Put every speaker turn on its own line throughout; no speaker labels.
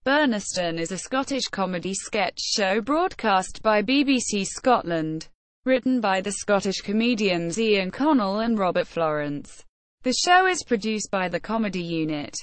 Burnistoun is a Scottish comedy sketch show broadcast by BBC Scotland. Written by the Scottish comedians Iain Connell and Robert Florence. The show is produced by the Comedy Unit.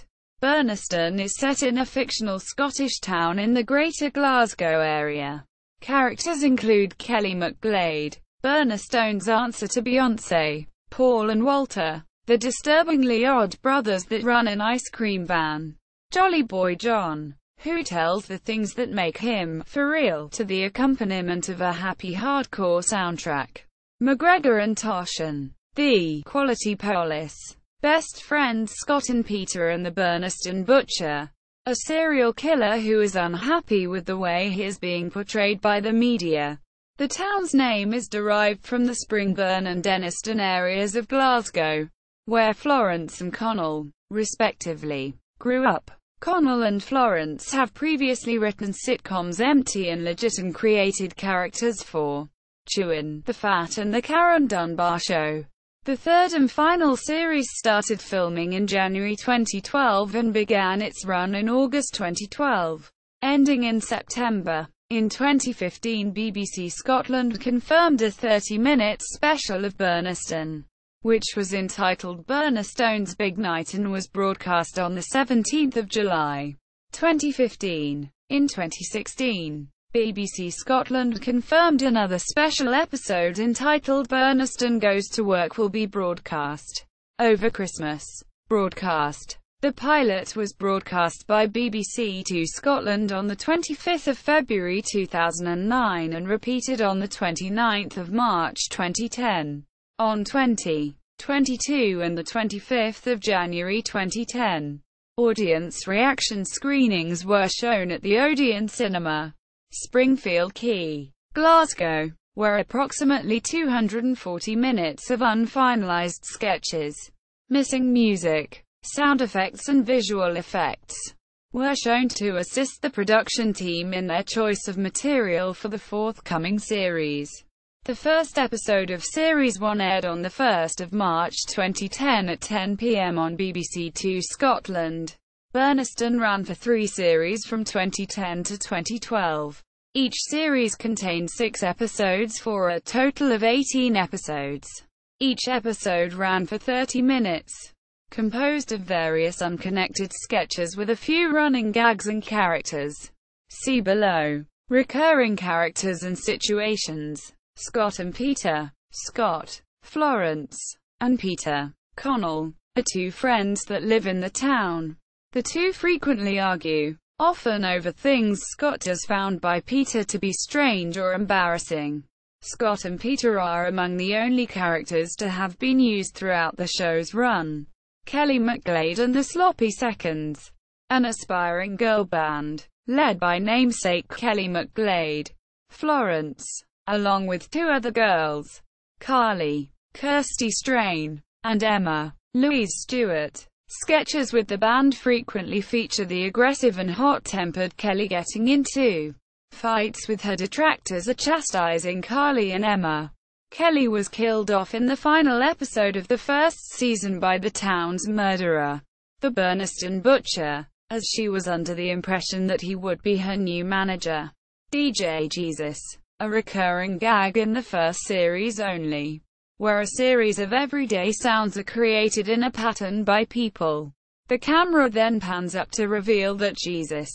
Burnistoun is set in a fictional Scottish town in the Greater Glasgow area. Characters include Kelly McGlade, Burnistoun's answer to Beyoncé, Paul and Walter, the disturbingly odd brothers that run an ice cream van, Jolly Boy John, who tells the things that make him, for real, to the accompaniment of a happy hardcore soundtrack, McGregor and Toshan, the quality polis, best friends Scott and Peter, and the Burnistoun Butcher, a serial killer who is unhappy with the way he is being portrayed by the media. The town's name is derived from the Springburn and Dennistoun areas of Glasgow, where Florence and Connell, respectively, grew up. Connell and Florence have previously written sitcoms Empty and Legit and created characters for Chewin', The Fat and The Karen Dunbar Show. The third and final series started filming in January 2012 and began its run in August 2012, ending in September. In 2015, BBC Scotland confirmed a 30-minute special of Burnistoun, which was entitled Burnistoun's Big Night and was broadcast on 17 July 2015. In 2016, BBC Scotland confirmed another special episode entitled Burnistoun Goes to Work will be broadcast over Christmas. The pilot was broadcast by BBC Two Scotland on 25 February 2009 and repeated on 29 March 2010. On 20, 22 and 25 January 2010, audience reaction screenings were shown at the Odeon Cinema, Springfield Quay, Glasgow, where approximately 240 minutes of unfinalized sketches, missing music, sound effects and visual effects, were shown to assist the production team in their choice of material for the forthcoming series. The first episode of Series 1 aired on 1 March 2010 at 10 p.m. on BBC Two Scotland. Burnistoun ran for 3 series from 2010 to 2012. Each series contained 6 episodes for a total of 18 episodes. Each episode ran for 30 minutes, composed of various unconnected sketches with a few running gags and characters. See below. Recurring characters and situations. Scott and Peter. Scott, Florence, and Peter, Connell, are 2 friends that live in the town. The 2 frequently argue, often over things Scott does found by Peter to be strange or embarrassing. Scott and Peter are among the only characters to have been used throughout the show's run. Kelly McGlade and the Sloppy Seconds, an aspiring girl band, led by namesake Kelly McGlade, Florence, along with 2 other girls, Carly, Kirsty Strain, and Emma, Louise Stewart. Sketches with the band frequently feature the aggressive and hot-tempered Kelly getting into fights with her detractors or chastising Carly and Emma. Kelly was killed off in the final episode of the first season by the town's murderer, the Burnistoun Butcher, as she was under the impression that he would be her new manager, DJ Jesus. A recurring gag in the first series only, where a series of everyday sounds are created in a pattern by people. The camera then pans up to reveal that Jesus,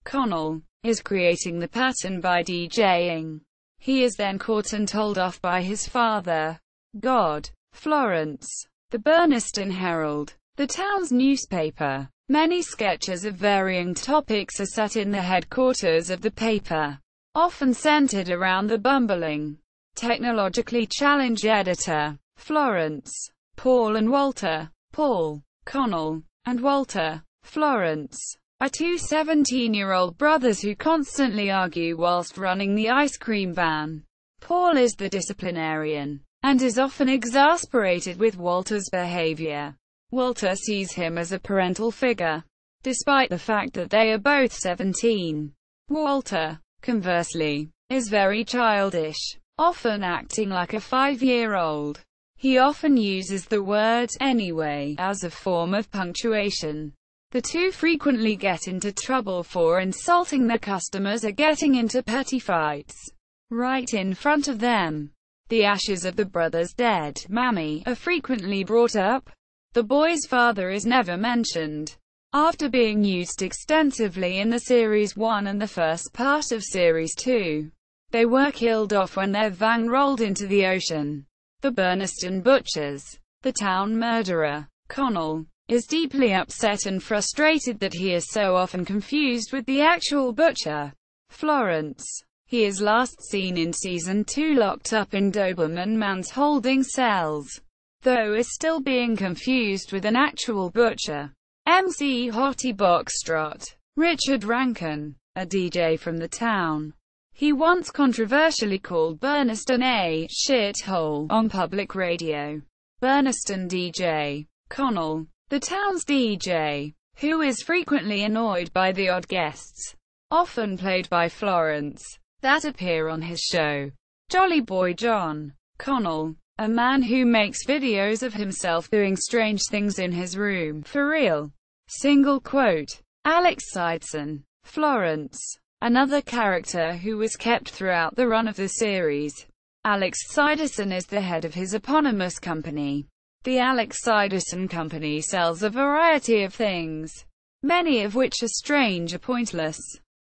Connell, is creating the pattern by DJing. He is then caught and told off by his father, God. Florence. The Burnistoun Herald, the town's newspaper. Many sketches of varying topics are set in the headquarters of the paper, often centered around the bumbling, technologically challenged editor, Florence. Paul and Walter. Paul, Connell, and Walter, Florence, are 2 17-year-old brothers who constantly argue whilst running the ice cream van. Paul is the disciplinarian, and is often exasperated with Walter's behavior. Walter sees him as a parental figure, despite the fact that they are both 17. Walter, conversely, is very childish, often acting like a 5-year-old. He often uses the word "anyway" as a form of punctuation. The two frequently get into trouble for insulting their customers or getting into petty fights right in front of them. The ashes of the brother's dead mammy are frequently brought up. The boy's father is never mentioned. After being used extensively in the Series 1 and the first part of Series 2, they were killed off when their van rolled into the ocean. The Burnistoun Butchers. The town murderer, Connell, is deeply upset and frustrated that he is so often confused with the actual butcher, Florence. He is last seen in Season 2 locked up in Doberman Man's holding cells, though is still being confused with an actual butcher. MC Hottie Boxtrot. Richard Rankin, a DJ from the town. He once controversially called Burnistoun a shithole on public radio. Burnistoun DJ, Connell, the town's DJ, who is frequently annoyed by the odd guests, often played by Florence, that appear on his show. Jolly Boy John, Connell, a man who makes videos of himself doing strange things in his room, for real. Single quote. Alex Sideson, Florence, another character who was kept throughout the run of the series. Alex Sideson is the head of his eponymous company. The Alex Sideson Company sells a variety of things, many of which are strange or pointless,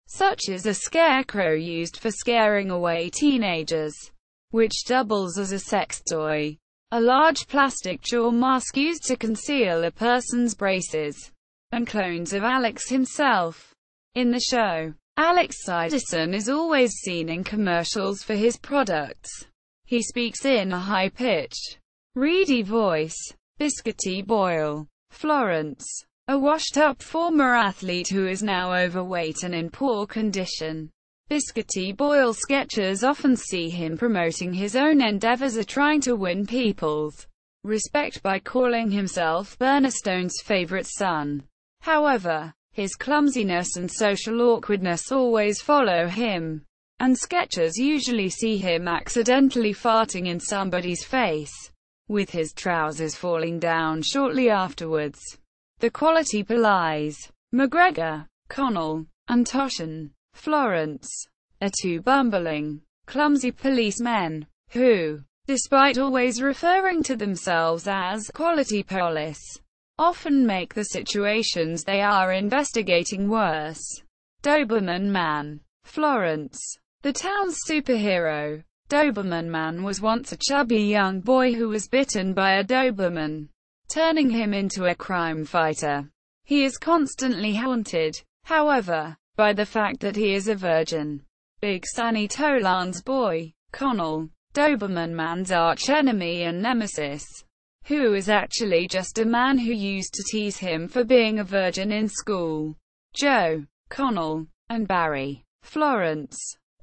such as a scarecrow used for scaring away teenagers, which doubles as a sex toy, a large plastic jaw mask used to conceal a person's braces, and clones of Alex himself. In the show, Alex Sideson is always seen in commercials for his products. He speaks in a high-pitched, reedy voice. Biscuity Boyle, Florence, a washed-up former athlete who is now overweight and in poor condition. Biscuity Boyle sketches often see him promoting his own endeavors or trying to win people's respect by calling himself Burnistoun's favorite son. However, his clumsiness and social awkwardness always follow him, and sketchers usually see him accidentally farting in somebody's face, with his trousers falling down shortly afterwards. The quality police, McGregor, Connell, and Toshan, Florence, are two bumbling, clumsy policemen, who, despite always referring to themselves as quality polis, often make the situations they are investigating worse. Doberman Man, Florence, the town's superhero. Doberman Man was once a chubby young boy who was bitten by a Doberman, turning him into a crime fighter. He is constantly haunted, however, by the fact that he is a virgin. Big Sunny Tolan's boy, Connell, Doberman Man's arch-enemy and nemesis, who is actually just a man who used to tease him for being a virgin in school. Joe, Connell, and Barry, Florence,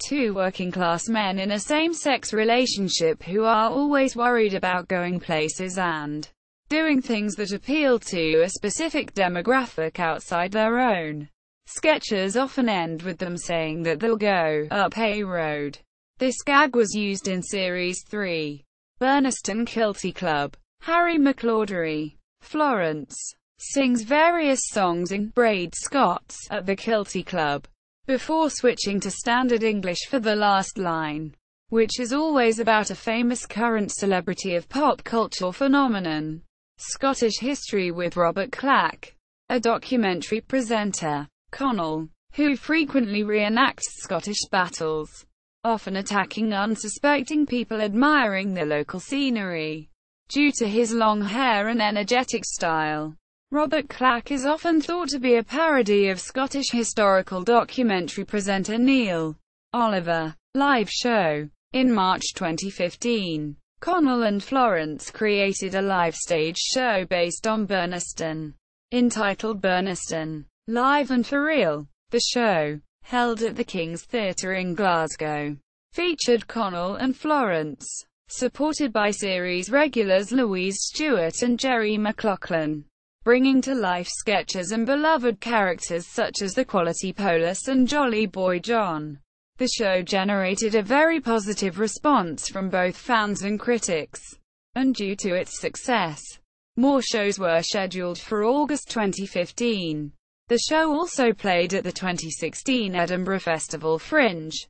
two working-class men in a same-sex relationship who are always worried about going places and doing things that appeal to a specific demographic outside their own. Sketches often end with them saying that they'll go up a road. This gag was used in Series 3. Burnistoun Kilty Club. Harry McLaudery, Florence, sings various songs in braid Scots at the Kilty Club, before switching to standard English for the last line, which is always about a famous current celebrity of pop culture phenomenon. Scottish History with Robert Clack, a documentary presenter. Connell, who frequently reenacts Scottish battles, often attacking unsuspecting people admiring the local scenery. Due to his long hair and energetic style, Robert Clack is often thought to be a parody of Scottish historical documentary presenter Neil Oliver. Live show. In March 2015, Connell and Florence created a live stage show based on Burnistoun, entitled Burnistoun, Live and for Real. The show, held at the King's Theatre in Glasgow, featured Connell and Florence, supported by series regulars Louise Stewart and Jerry McLaughlin, bringing to life sketches and beloved characters such as the Quality Polis and Jolly Boy John. The show generated a very positive response from both fans and critics, and due to its success, More shows were scheduled for August 2015. The show also played at the 2016 Edinburgh Festival Fringe.